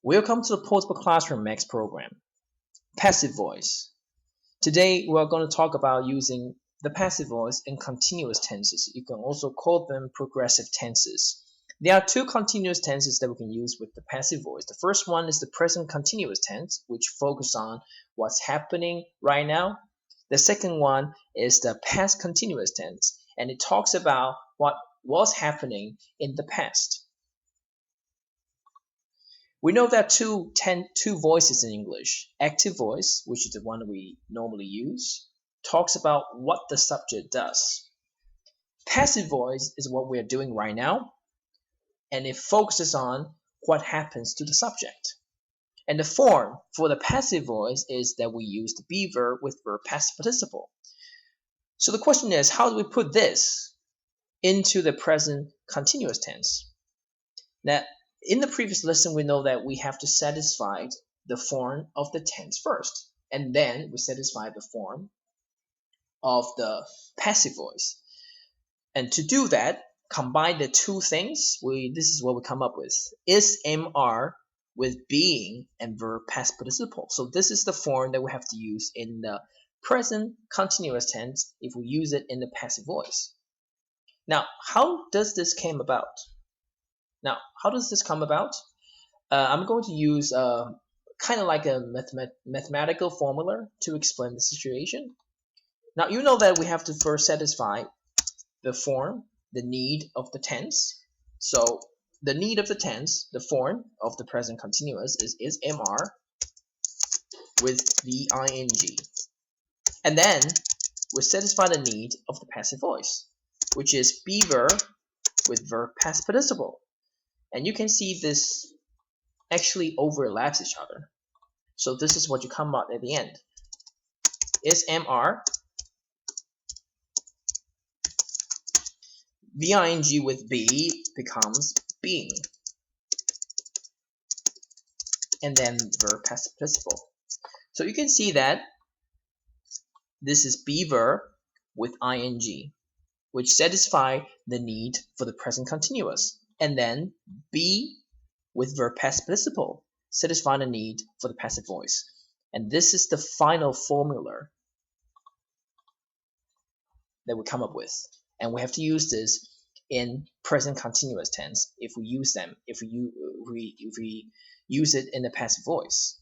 Welcome to the Portable Classroom Max program. Passive voice. Today we are going to talk about using the passive voice in continuous tenses. You can also call them progressive tenses. There are two continuous tenses that we can use with the passive voice. The first one is the present continuous tense, which focuses on what's happening right now. The second one is the past continuous tense, and it talks about what was happening in the past. We know that two voices in English. Active voice, which is the one we normally use, talks about what the subject does. Passive voice is what we're doing right now, and it focuses on what happens to the subject. And the form for the passive voice is that we use the be verb with verb past participle. So the question is, how do we put this into the present continuous tense? Now, in the previous lesson, we know that we have to satisfy the form of the tense first, and then we satisfy the form of the passive voice. And to do that, combine the two things, this is what we come up with. Is MR with being and verb past participle. So this is the form that we have to use in the present continuous tense if we use it in the passive voice. Now, how does this came about? Now, how does this come about? I'm going to use kind of like a mathematical formula to explain the situation. Now, you know that we have to first satisfy the form, the need of the tense. So the need of the tense, the form of the present continuous is MR with the ing. And then we satisfy the need of the passive voice, which is be verb with verb past participle. And you can see this actually overlaps each other. So this is what you come out at the end. Is MR VING with be becomes being. And then verb past participle. So you can see that this is be verb with ing, which satisfy the need for the present continuous. And then be with verb past participle, satisfy the need for the passive voice. And this is the final formula that we come up with. And we have to use this in present continuous tense if we use them, if we use it in the passive voice.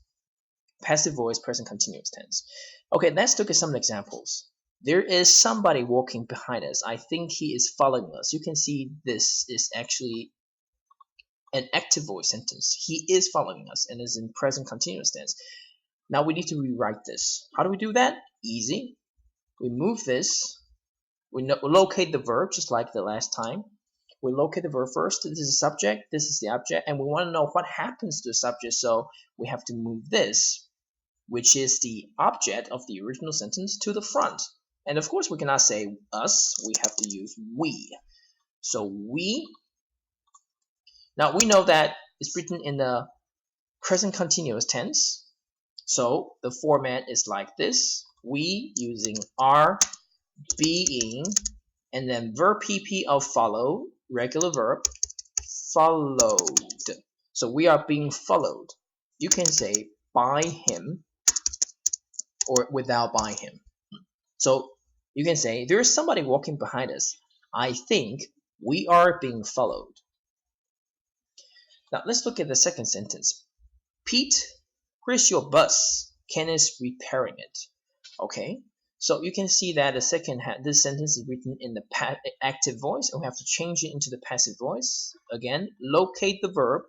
Passive voice, present continuous tense. Okay, let's look at some examples. There is somebody walking behind us. I think he is following us. You can see this is actually an active voice sentence. He is following us and is in present continuous tense. Now we need to rewrite this. How do we do that? Easy. We move this. We locate the verb just like the last time. We locate the verb first. This is the subject. This is the object. And we want to know what happens to the subject. So we have to move this, which is the object of the original sentence, to the front. And of course, we cannot say us. We have to use we. So we. Now we know that it's written in the present continuous tense. So the format is like this. We using are, being, and then verb pp of follow, regular verb, followed. So we are being followed. You can say by him or without by him. So you can say there is somebody walking behind us. I think we are being followed. Now let's look at the second sentence. Pete, where's your bus? Ken is repairing it. Okay, so you can see that this sentence is written in the active voice, and we have to change it into the passive voice. Again, locate the verb,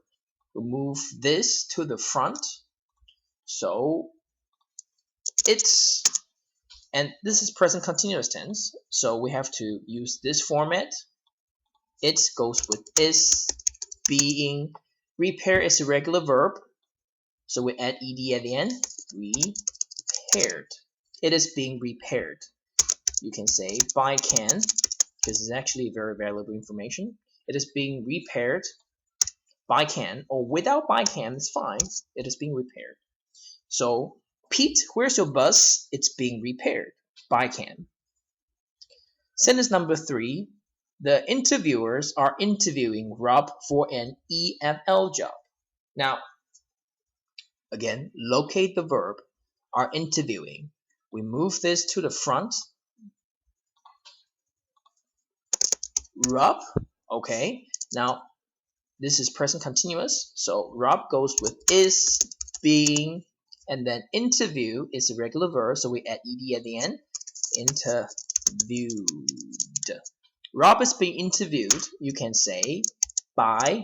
move this to the front. So it's, and this is present continuous tense, so we have to use this format. It goes with is, being, repair is a regular verb, so we add ed at the end. Repaired. It is being repaired. You can say by Ken, because it's actually very valuable information. It is being repaired by Ken, or without by Ken, it's fine. It is being repaired. So, Pete, where's your bus? It's being repaired by Ken. Sentence number 3. The interviewers are interviewing Rob for an EFL job. Now, Again, locate the verb, are interviewing. We move this to the front. Rob, okay. Now, this is present continuous. So Rob goes with is, being, and then interview is a regular verb. So we add ed at the end. Interviewed. Rob is being interviewed. You can say by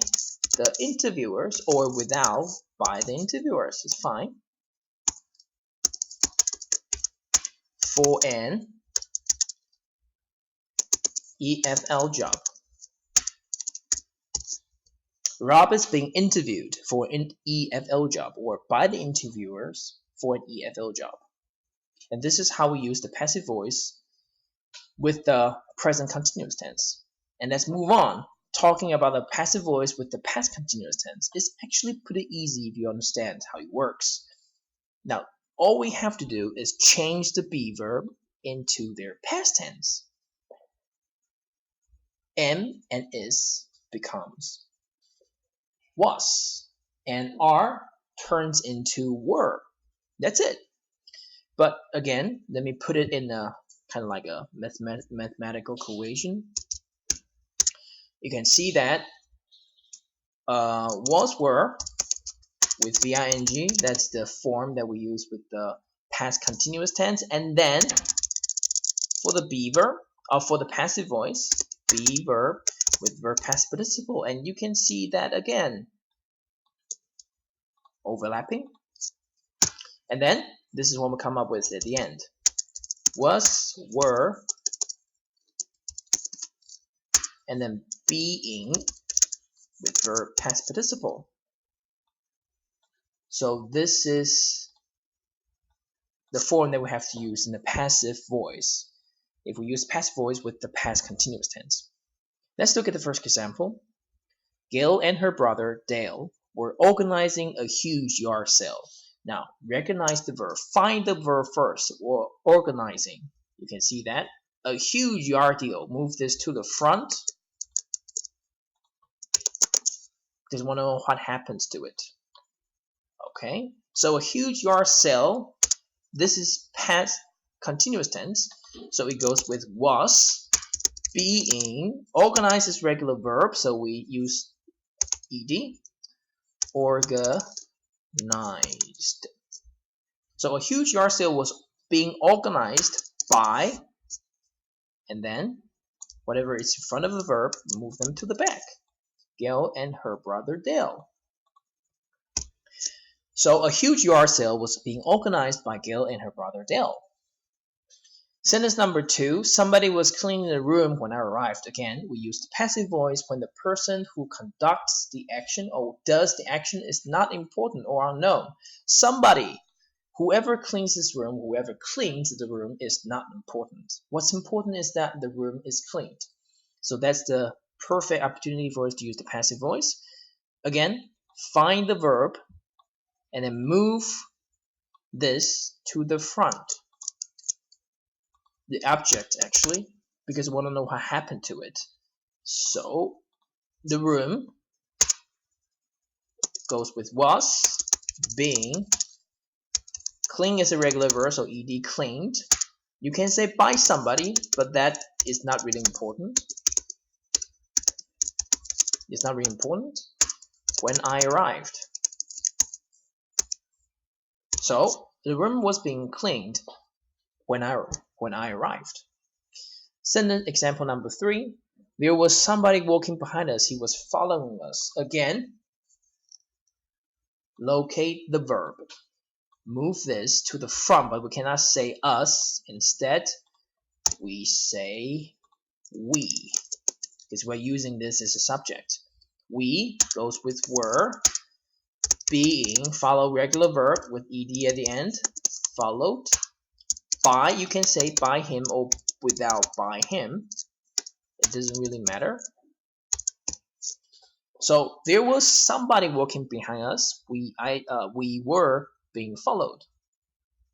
the interviewers or without by the interviewers. It's fine. For an EFL job. Rob is being interviewed for an EFL job or by the interviewers for an EFL job. And this is how we use the passive voice with the present continuous tense. And let's move on. Talking about the passive voice with the past continuous tense is actually pretty easy if you understand how it works. Now, all we have to do is change the be verb into their past tense. Am and is becomes was, and are turns into were. That's it. But again, let me put it in a kind of like a mathematical equation. You can see that was, were with VING. That's the form that we use with the past continuous tense. And then for the be verb, for the passive voice, be verb with verb past participle. And you can see that again, overlapping. And then this is what we come up with at the end. Was, were, and then being with verb past participle. So this is the form that we have to use in the passive voice if we use passive voice with the past continuous tense. Let's look at the first example. Gail and her brother Dale were organizing a huge yard sale. Now, recognize the verb. Find the verb first, or organizing. You can see that. A huge yard deal. Move this to the front. Because we want to know what happens to it. Okay, so a huge yard sale. This is past continuous tense. So it goes with was, being, organize is regular verb. So we use ed, organized. So a huge yard sale was being organized by, and then whatever is in front of the verb, move them to the back. Gail and her brother Dale. So a huge yard sale was being organized by Gail and her brother Dale. Sentence number 2, somebody was cleaning the room when I arrived. Again, we use the passive voice when the person who conducts the action or does the action is not important or unknown. Somebody, whoever cleans this room, whoever cleans the room is not important. What's important is that the room is cleaned. So that's the perfect opportunity for us to use the passive voice. Again, find the verb and then move this to the front. The object, actually, because we want to know what happened to it. So the room goes with was, being, clean is a regular verb, so ed, cleaned. You can say by somebody, but that is not really important. It's not really important. When I arrived. So the room was being cleaned when I arrived. Sentence example number 3. There was somebody walking behind us. He was following us. Again, locate the verb. Move this to the front, but we cannot say us. Instead, we say we, because we're using this as a subject. We goes with were, being, follow regular verb with ed at the end, followed. By, you can say by him or without by him. It doesn't really matter. So there was somebody walking behind us. We were being followed.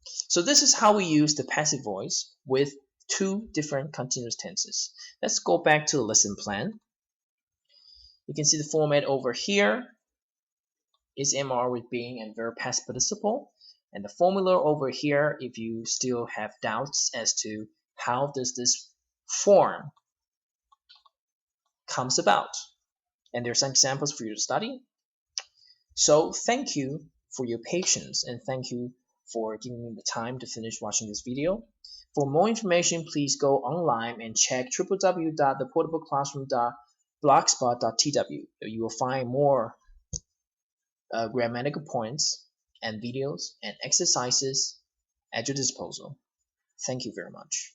So this is how we use the passive voice with 2 different continuous tenses. Let's go back to the lesson plan. You can see the format over here. is MR with being and verb past participle. And the formula over here, if you still have doubts as to how does this form comes about. And there's some examples for you to study. So thank you for your patience and thank you for giving me the time to finish watching this video. For more information, please go online and check www.theportableclassroom.blogspot.tw. You will find more grammatical points and videos and exercises at your disposal. Thank you very much.